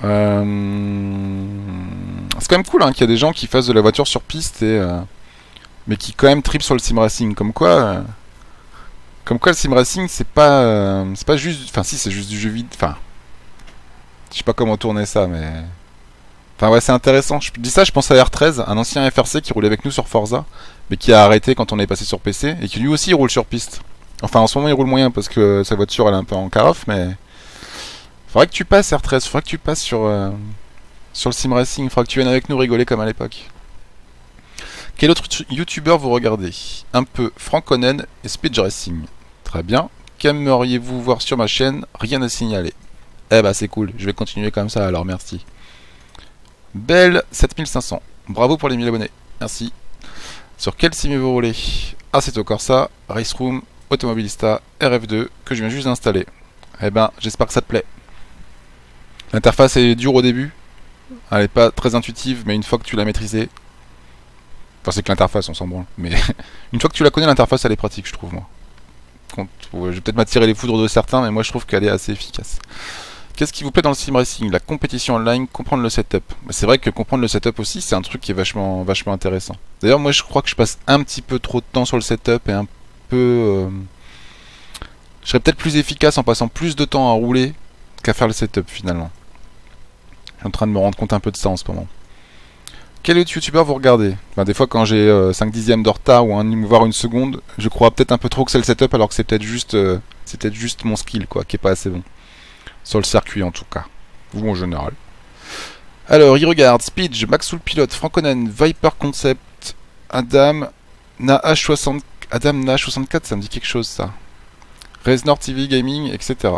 C'est quand même cool hein, qu'il y a des gens qui fassent de la voiture sur piste mais qui quand même tripent sur le sim racing. Comme quoi le sim racing c'est pas juste... Enfin si, c'est juste du jeu vide. Enfin, je sais pas comment tourner ça, mais... Enfin ouais, c'est intéressant. Je dis ça, je pense à R13, un ancien FRC qui roulait avec nous sur Forza, mais qui a arrêté quand on est passé sur PC, et qui lui aussi roule sur piste. Enfin, en ce moment, il roule moyen parce que sa voiture, elle est un peu en carafe, mais... Faudrait que tu passes R13, faudrait que tu passes sur le sim racing, faudrait que tu viennes avec nous rigoler comme à l'époque. Quel autre youtubeur vous regardez? Un peu Franconen et Speed Racing. Très bien. Qu'aimeriez-vous voir sur ma chaîne? Rien à signaler. Eh bah c'est cool, je vais continuer comme ça alors, merci. Belle 7500. Bravo pour les 1000 abonnés. Merci. Sur quel sim vous roulez? Assetto Corsa, Race Room, Automobilista, RF2 que je viens juste d'installer. Eh ben, j'espère que ça te plaît. L'interface est dure au début. Elle est pas très intuitive, mais une fois que tu l'as maîtrisée... Enfin, c'est que l'interface, on s'en branle. Mais une fois que tu la connais, l'interface, elle est pratique, je trouve, moi. Je vais peut-être m'attirer les foudres de certains, mais moi, je trouve qu'elle est assez efficace. Qu'est-ce qui vous plaît dans le sim racing? La compétition online, comprendre le setup. C'est vrai que comprendre le setup aussi, c'est un truc qui est vachement intéressant. D'ailleurs, moi, je crois que je passe un petit peu trop de temps sur le setup et un peu... Je serais peut-être plus efficace en passant plus de temps à rouler qu'à faire le setup, finalement. Je suis en train de me rendre compte un peu de ça en ce moment. Quel autre youtubeur vous regardez? Enfin, des fois, quand j'ai 5 dixièmes de retard ou voire une seconde, je crois peut-être un peu trop que c'est le setup alors que c'est peut-être juste mon skill, quoi, qui est pas assez bon. Sur le circuit en tout cas. Ou en général. Alors, il regarde Speed, Maxoul Pilote, Franconen, Viper Concept, Adam Na H64, ça me dit quelque chose ça. Reznor TV Gaming, etc.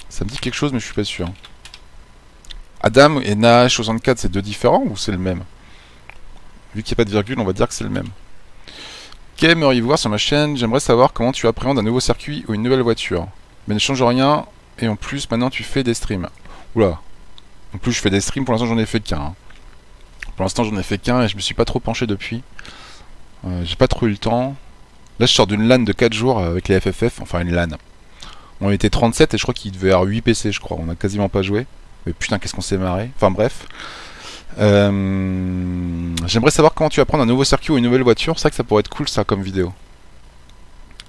Ça me dit quelque chose mais je suis pas sûr. Adam et Na H64 c'est deux différents ou c'est le même? Vu qu'il n'y a pas de virgule, on va dire que c'est le même. Qu'aimeriez-vous voir sur ma chaîne? J'aimerais savoir comment tu appréhendes un nouveau circuit ou une nouvelle voiture. Mais ne change rien. Et en plus, maintenant, tu fais des streams. Oula. En plus, je fais des streams. Pour l'instant, j'en ai fait qu'un. Pour l'instant, j'en ai fait qu'un et je me suis pas trop penché depuis. J'ai pas trop eu le temps. Là, je sors d'une LAN de 4 jours avec les FFF. Enfin, une LAN. On était 37 et je crois qu'il devait y avoir 8 PC, je crois. On a quasiment pas joué. Mais putain, qu'est-ce qu'on s'est marré. Enfin, bref. J'aimerais savoir comment tu apprends un nouveau circuit ou une nouvelle voiture. C'est vrai que ça pourrait être cool, ça, comme vidéo.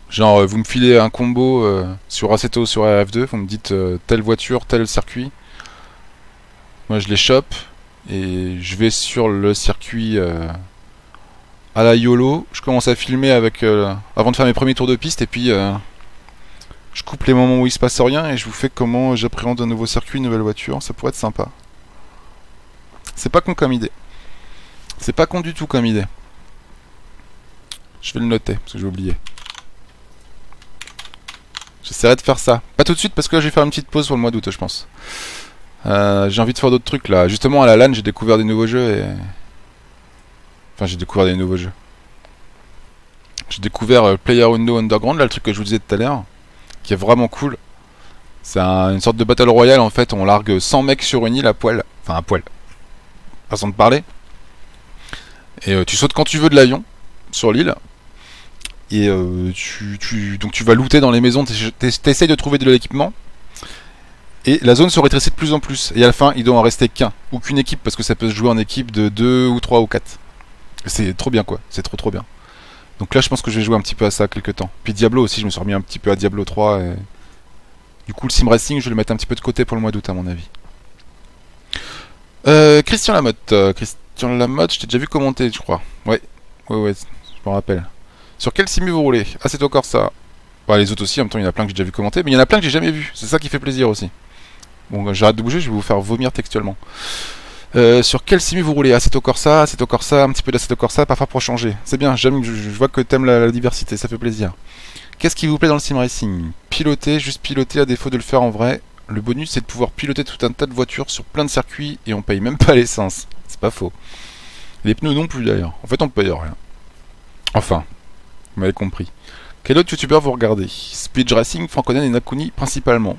Genre, vous me filez un combo sur Assetto, sur RF2, vous me dites telle voiture, tel circuit. Moi, je les chope et je vais sur le circuit à la YOLO. Je commence à filmer avec avant de faire mes premiers tours de piste et puis je coupe les moments où il se passe rien et je vous fais comment j'appréhende un nouveau circuit, une nouvelle voiture. Ça pourrait être sympa. C'est pas con comme idée. C'est pas con du tout comme idée. Je vais le noter parce que j'ai oublié. J'essaierai de faire ça. Pas tout de suite parce que là, je vais faire une petite pause pour le mois d'août, je pense. J'ai envie de faire d'autres trucs là. Justement à la LAN, j'ai découvert des nouveaux jeux et... Enfin, j'ai découvert des nouveaux jeux. J'ai découvert PlayerUnknown's Underground, là, le truc que je vous disais tout à l'heure. qui est vraiment cool. C'est une sorte de battle royale en fait, on largue 100 mecs sur une île à poil. Enfin à poil, façon de parler. Et tu sautes quand tu veux de l'avion sur l'île. Et donc tu vas looter dans les maisons, t'essayes de trouver de l'équipement. Et la zone se rétrécit de plus en plus. Et à la fin, il doit en rester qu'un. Ou qu'une équipe, parce que ça peut se jouer en équipe de 2 ou 3 ou 4. C'est trop bien quoi, c'est trop bien. Donc là je pense que je vais jouer un petit peu à ça quelques temps. Puis Diablo aussi, je me suis remis un petit peu à Diablo 3. Et... Du coup le sim racing, je vais le mettre un petit peu de côté pour le mois d'août à mon avis. Christian Lamotte. Christian Lamotte, je t'ai déjà vu commenter je crois. Ouais, je me rappelle. Sur quel simu vous roulez? Ah c'est encore ça. Bah, les autres aussi, en même temps il y en a plein que j'ai déjà vu commenter. Mais il y en a plein que j'ai jamais vu, c'est ça qui fait plaisir aussi. Bon j'arrête de bouger, je vais vous faire vomir textuellement. Sur quel simu vous roulez? Assetto Corsa, Assetto Corsa, un petit peu d'Assetto Corsa, parfois pour changer. C'est bien, j'aime, je vois que t'aimes la diversité, ça fait plaisir. Qu'est-ce qui vous plaît dans le sim racing? Piloter, juste piloter à défaut de le faire en vrai. Le bonus c'est de pouvoir piloter tout un tas de voitures sur plein de circuits et on paye même pas l'essence. C'est pas faux. Les pneus non plus d'ailleurs. En fait on paye rien. Enfin, vous m'avez compris. Quel autre youtubeur vous regardez? Speed Racing, Franconen et Nakuni principalement.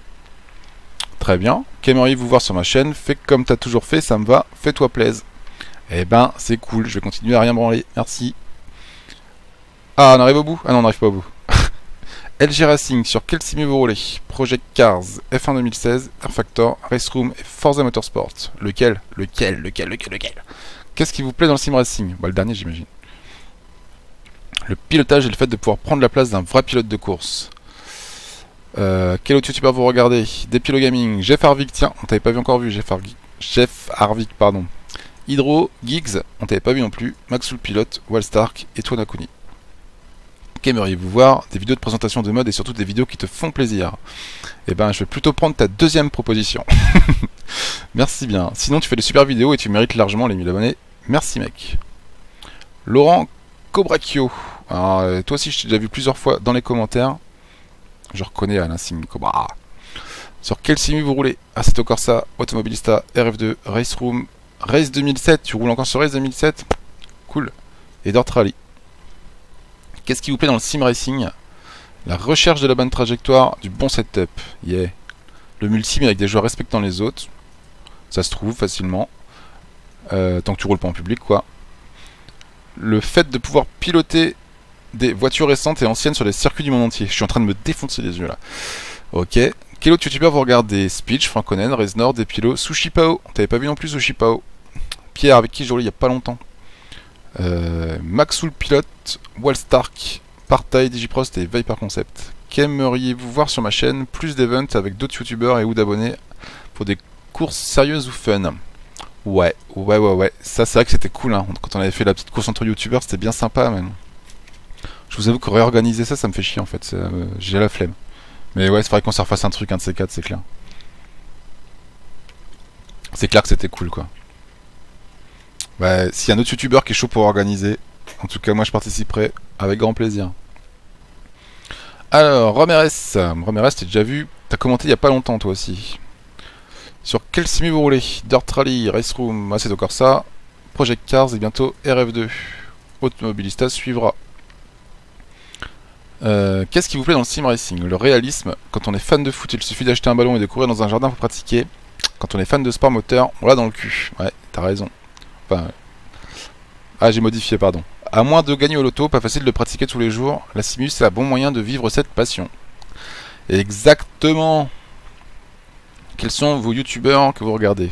Très bien. Qu'aimeriez-vous voir sur ma chaîne? Fais comme t'as toujours fait, ça me va. Fais-toi plaise. Eh ben, c'est cool. Je vais continuer à rien branler. Merci. Ah, on arrive au bout? Ah non, on n'arrive pas au bout. LG Racing, sur quel simu vous roulez? Project Cars, F1 2016, Air Factor, Race Room et Forza Motorsport. Lequel? Qu'est-ce qui vous plaît dans le sim racing? Bah, le dernier, j'imagine. Le pilotage et le fait de pouvoir prendre la place d'un vrai pilote de course. Quel autre youtubeur vous regardez? Depilo Gaming, Jeff Harvick, tiens, on t'avait pas vu encore vu, Jeff Harvick, pardon. Hydro, Giggs, on t'avait pas vu non plus, Maxwell Pilote, Wallstark et toi Nakuni. Qu'aimeriez-vous voir? Des vidéos de présentation de mode et surtout des vidéos qui te font plaisir. Eh ben, je vais plutôt prendre ta deuxième proposition. Merci bien. Sinon, tu fais de super vidéos et tu mérites largement les 1000 abonnés. Merci mec. Laurent Cobracchio. Alors, toi aussi, je t'ai déjà vu plusieurs fois dans les commentaires. Je reconnais à l'insigne Cobra. Sur quel simu vous roulez? Assetto Corsa, Automobilista, RF2, Race Room, Race 2007. Tu roules encore sur Race 2007? Cool. Et Dirt Rally. Qu'est-ce qui vous plaît dans le sim racing? La recherche de la bonne trajectoire, du bon setup. Yeah. Le multi avec des joueurs respectant les autres. Ça se trouve facilement. Tant que tu roules pas en public, quoi. Le fait de pouvoir piloter des voitures récentes et anciennes sur les circuits du monde entier. Je suis en train de me défoncer les yeux là. Ok. Quel autre youtubeur vous regardez? Speech, Franconen, Reznor, Depilo, Sushi Pao. T'avais pas vu non plus Sushi Pao? Pierre, avec qui j'ai roulé il y a pas longtemps. Maxwell Pilote, Wallstark, Partai, Digiprost et Viper Concept. Qu'aimeriez-vous voir sur ma chaîne? Plus d'events avec d'autres youtubeurs et ou d'abonnés pour des courses sérieuses ou fun? Ouais. Ça c'est vrai que c'était cool hein. Quand on avait fait la petite course entre youtubeurs, c'était bien sympa même. Je vous avoue que réorganiser ça, ça me fait chier en fait. J'ai la flemme. Mais ouais, c'est vrai qu'on se refasse un truc, un de ces quatre, c'est clair. C'est clair que c'était cool quoi. Ouais, s'il y a un autre youtubeur qui est chaud pour organiser, en tout cas moi je participerai avec grand plaisir. Alors, Romeres, t'as déjà vu, t'as commenté il y a pas longtemps toi aussi. Sur quel simu vous roulez? Dirt Rally, Race Room, Assetto Corsa, Project Cars et bientôt RF2. Automobilista suivra. Qu'est-ce qui vous plaît dans le sim racing? Le réalisme. Quand on est fan de foot, il suffit d'acheter un ballon et de courir dans un jardin pour pratiquer. Quand on est fan de sport moteur, on l'a dans le cul. Ouais, t'as raison. Enfin... Ah, j'ai modifié, pardon. À moins de gagner au loto, pas facile de pratiquer tous les jours. La simu, c'est un bon moyen de vivre cette passion. Exactement. Quels sont vos youtubeurs que vous regardez?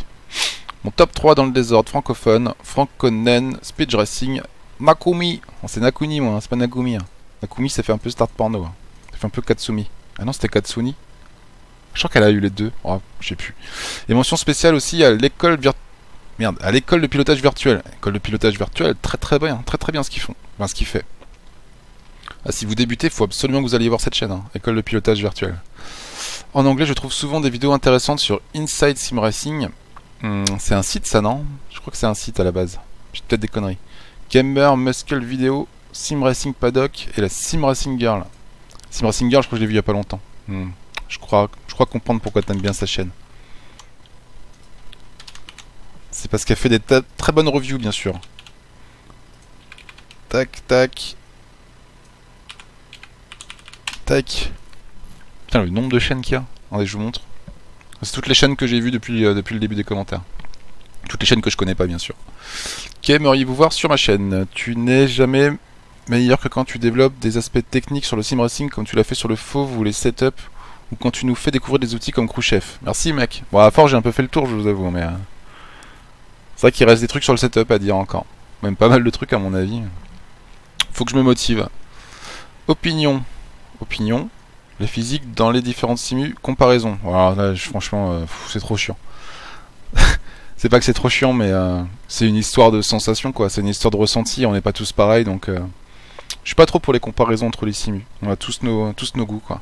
Mon top 3 dans le désordre francophone, Franconen, Speed Racing, Nakumi. Oh, c'est Nakuni moi, hein, c'est pas Nakumi. Hein. Nakumi ça fait un peu start porno. Hein. Ça fait un peu Katsumi. Ah non, c'était Katsuni. Je crois qu'elle a eu les deux. Oh, je sais plus. Et mention spéciale aussi à l'école à l'école de pilotage virtuel. École de pilotage virtuel, très bien ce qu'ils font. Enfin, ce qu'il fait. Ah, si vous débutez, il faut absolument que vous alliez voir cette chaîne, hein. École de pilotage virtuel. En anglais, je trouve souvent des vidéos intéressantes sur Inside Sim Racing. C'est un site ça, non? Je crois que c'est un site à la base. J'ai peut-être des conneries. Gamer, Muscle Video, Sim Racing Paddock et la Sim Racing Girl. Sim Racing Girl, je crois que je l'ai vu il y a pas longtemps. Je crois comprendre pourquoi tu aimes bien sa chaîne. C'est parce qu'elle fait des très bonnes reviews, bien sûr. Tac, tac. Tac. Putain, le nombre de chaînes qu'il y a. Attendez, je vous montre. C'est toutes les chaînes que j'ai vues depuis le début des commentaires. Toutes les chaînes que je connais pas, bien sûr. Qu'aimeriez-vous voir sur ma chaîne? Tu n'es jamais meilleur que quand tu développes des aspects techniques sur le sim racing comme tu l'as fait sur le fauve ou les setups, ou quand tu nous fais découvrir des outils comme Khrouchtchev. Merci mec. Bon, à force j'ai un peu fait le tour, je vous avoue, mais c'est vrai qu'il reste des trucs sur le setup à dire encore. Même pas mal de trucs à mon avis. Faut que je me motive. Opinion. Opinion. Les physiques dans les différentes simus. Comparaison. Voilà, là, franchement, c'est trop chiant. C'est pas que c'est trop chiant, mais c'est une histoire de sensation, quoi. C'est une histoire de ressenti. On n'est pas tous pareils, donc je suis pas trop pour les comparaisons entre les simus. On a tous nos goûts, quoi.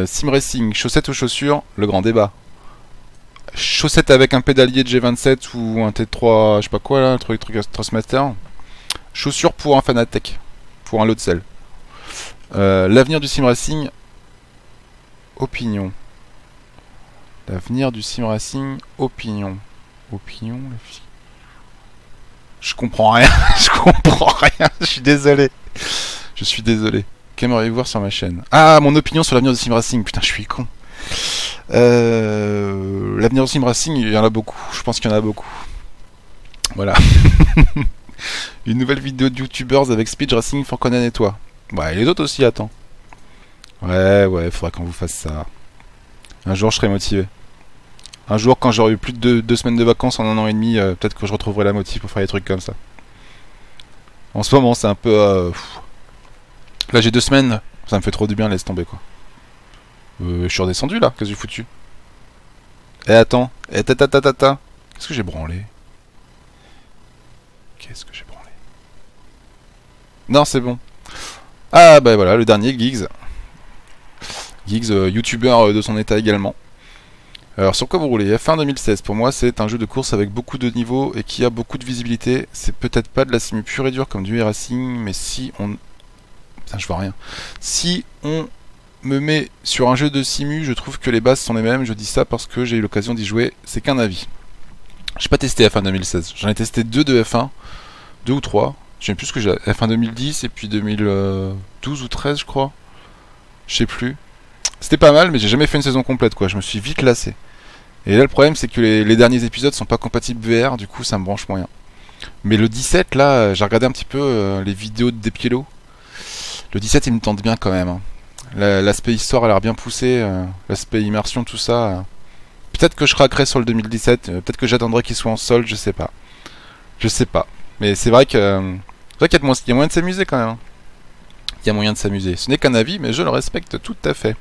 Sim racing, chaussettes ou chaussures, le grand débat. Chaussettes avec un pédalier de G27 ou un T3, je sais pas quoi là, le truc Trustmaster. Chaussures pour un Fanatec, pour un lot de sel. L'avenir du sim racing, opinion. L'avenir du sim racing, opinion. Opinion, je comprends rien, je comprends rien, je suis désolé. Je suis désolé. Qu'aimeriez-vous voir sur ma chaîne? Ah, mon opinion sur l'avenir du sim racing, putain, je suis con. L'avenir du sim racing, il y en a beaucoup, je pense qu'il y en a beaucoup. Voilà. Une nouvelle vidéo de youtubeurs avec Speed Racing, Franconen et toi. Ouais, et les autres aussi, attends. Ouais, faudra qu'on vous fasse ça. Un jour, je serai motivé. Un jour, quand j'aurai eu plus de 2 semaines de vacances en 1 an et demi, peut-être que je retrouverai la motive pour faire des trucs comme ça. En ce moment, c'est un peu... Là, j'ai 2 semaines, ça me fait trop du bien, laisse tomber, quoi. Je suis redescendu, là, qu'est-ce que j'ai foutu? Eh, attends, qu'est-ce que j'ai branlé? Qu'est-ce que j'ai branlé? Non, c'est bon. Ah, bah voilà, le dernier, Giggs. Giggs, youtubeur de son état également. Alors, sur quoi vous roulez? F1 2016, pour moi, c'est un jeu de course avec beaucoup de niveaux et qui a beaucoup de visibilité. C'est peut-être pas de la simu pure et dure comme du e-racing, mais si on... Putain, je vois rien. Si on me met sur un jeu de simu, je trouve que les bases sont les mêmes. Je dis ça parce que j'ai eu l'occasion d'y jouer. C'est qu'un avis. J'ai pas testé F1 2016. J'en ai testé 2 de F1. 2 ou 3. Je sais plus ce que j'ai. F1 2010 et puis 2012 ou 13, je crois. Je sais plus. C'était pas mal, mais j'ai jamais fait une saison complète, quoi. Je me suis vite lassé. Et là, le problème, c'est que les derniers épisodes sont pas compatibles VR, du coup, ça me branche moyen. Mais le 17, là, j'ai regardé un petit peu les vidéos de Despiello. Le 17, il me tente bien quand même. Hein. L'aspect histoire a l'air bien poussé, l'aspect immersion, tout ça. Peut-être que je craquerai sur le 2017, peut-être que j'attendrai qu'il soit en solde, je sais pas. Je sais pas. Mais c'est vrai qu'il y a moyen de s'amuser quand même. Hein. Il y a moyen de s'amuser. Ce n'est qu'un avis, mais je le respecte tout à fait.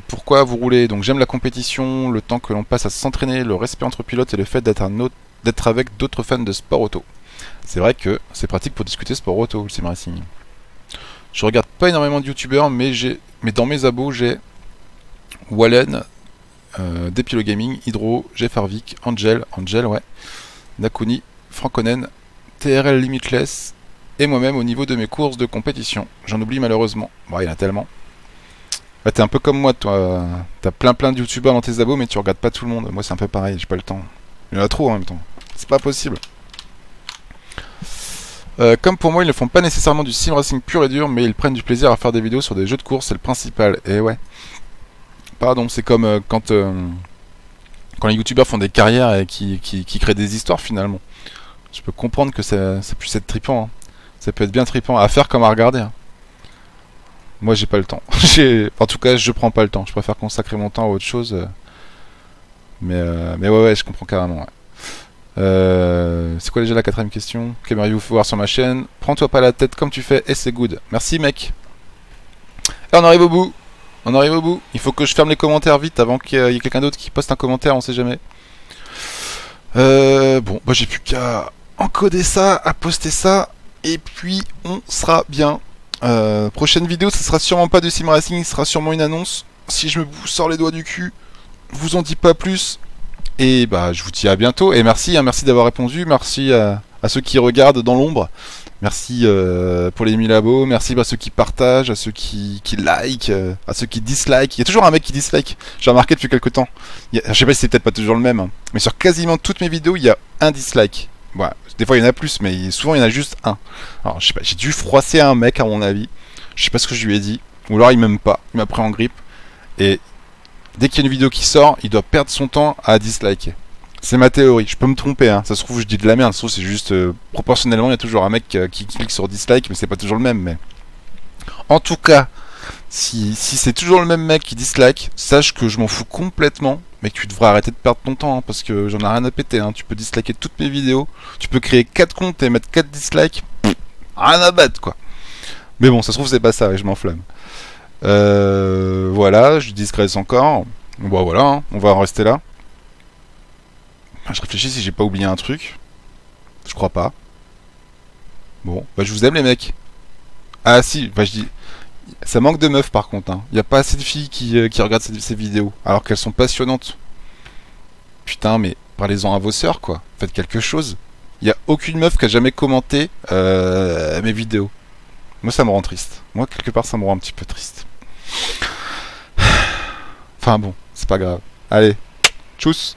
Pourquoi vous roulez? Donc j'aime la compétition, le temps que l'on passe à s'entraîner, le respect entre pilotes et le fait d'être avec d'autres fans de sport auto. C'est vrai que c'est pratique pour discuter sport auto, le sim racing. Je regarde pas énormément de youtubeurs, mais dans mes abos j'ai Wallen, Despiello Gaming, Hydro, Jeff Harvick, Angel, ouais, Nakuni, Franconen, TRL Limitless et moi-même au niveau de mes courses de compétition. J'en oublie malheureusement. Bon, il y en a tellement. Bah, t'es un peu comme moi, toi. T'as plein de youtubeurs dans tes abos, mais tu regardes pas tout le monde. Moi, c'est un peu pareil, j'ai pas le temps. Il y en a trop en même temps. C'est pas possible. Comme pour moi, ils ne font pas nécessairement du sim racing pur et dur, mais ils prennent du plaisir à faire des vidéos sur des jeux de course, c'est le principal. Et ouais. Pardon, c'est comme quand les youtubeurs font des carrières et qui créent des histoires finalement. Je peux comprendre que ça puisse être trippant. Hein. Ça peut être bien trippant à faire comme à regarder. Hein. Moi, j'ai pas le temps. En tout cas, je prends pas le temps. Je préfère consacrer mon temps à autre chose. Mais ouais, je comprends carrément. Ouais. C'est quoi déjà la 4ème question? Qu'aimeriez-vous voir sur ma chaîne? Prends-toi pas la tête comme tu fais et c'est good. Merci mec. Et on arrive au bout. On arrive au bout. Il faut que je ferme les commentaires vite avant qu'il y ait quelqu'un d'autre qui poste un commentaire, on sait jamais. Bon, bah j'ai plus qu'à encoder ça, à poster ça, et puis on sera bien. Prochaine vidéo, ce sera sûrement pas de sim racing, ce sera sûrement une annonce. Si je me sors les doigts du cul, vous en dis pas plus. Et bah je vous dis à bientôt. Et merci, hein, merci d'avoir répondu. Merci à ceux qui regardent dans l'ombre. Merci pour les 1000 abos. Merci à ceux qui partagent, à ceux qui like, à ceux qui dislike. Il y a toujours un mec qui dislike. J'ai remarqué depuis quelques temps. Je sais pas si c'est peut-être pas toujours le même, hein, mais sur quasiment toutes mes vidéos, il y a un dislike. Ouais, des fois il y en a plus, mais souvent il y en a juste un. Alors je sais pas, j'ai dû froisser un mec à mon avis. Je sais pas ce que je lui ai dit. Ou alors il m'aime pas, il m'a pris en grippe. Et dès qu'il y a une vidéo qui sort, il doit perdre son temps à disliker. C'est ma théorie, je peux me tromper, hein. Ça se trouve je dis de la merde, ça se trouve c'est juste proportionnellement il y a toujours un mec qui clique sur dislike, mais c'est pas toujours le même. Mais en tout cas, si c'est toujours le même mec qui dislike, sache que je m'en fous complètement, mais que tu devrais arrêter de perdre ton temps, hein, parce que j'en ai rien à péter, hein. Tu peux disliker toutes mes vidéos, tu peux créer 4 comptes et mettre 4 dislikes, rien à battre quoi. Mais bon, ça se trouve c'est pas ça, et je m'enflamme. Voilà, je discrète encore. Bon voilà, hein, on va en rester là. Je réfléchis si j'ai pas oublié un truc. Je crois pas. Bon, bah je vous aime les mecs. Ah si, bah je dis... Ça manque de meufs par contre. Hein. Y a pas assez de filles qui regardent ces vidéos. Alors qu'elles sont passionnantes. Putain, mais parlez-en à vos sœurs quoi. Faites quelque chose. Y a aucune meuf qui a jamais commenté mes vidéos. Moi ça me rend triste. Moi quelque part ça me rend un petit peu triste. Enfin bon, c'est pas grave. Allez, tchuss.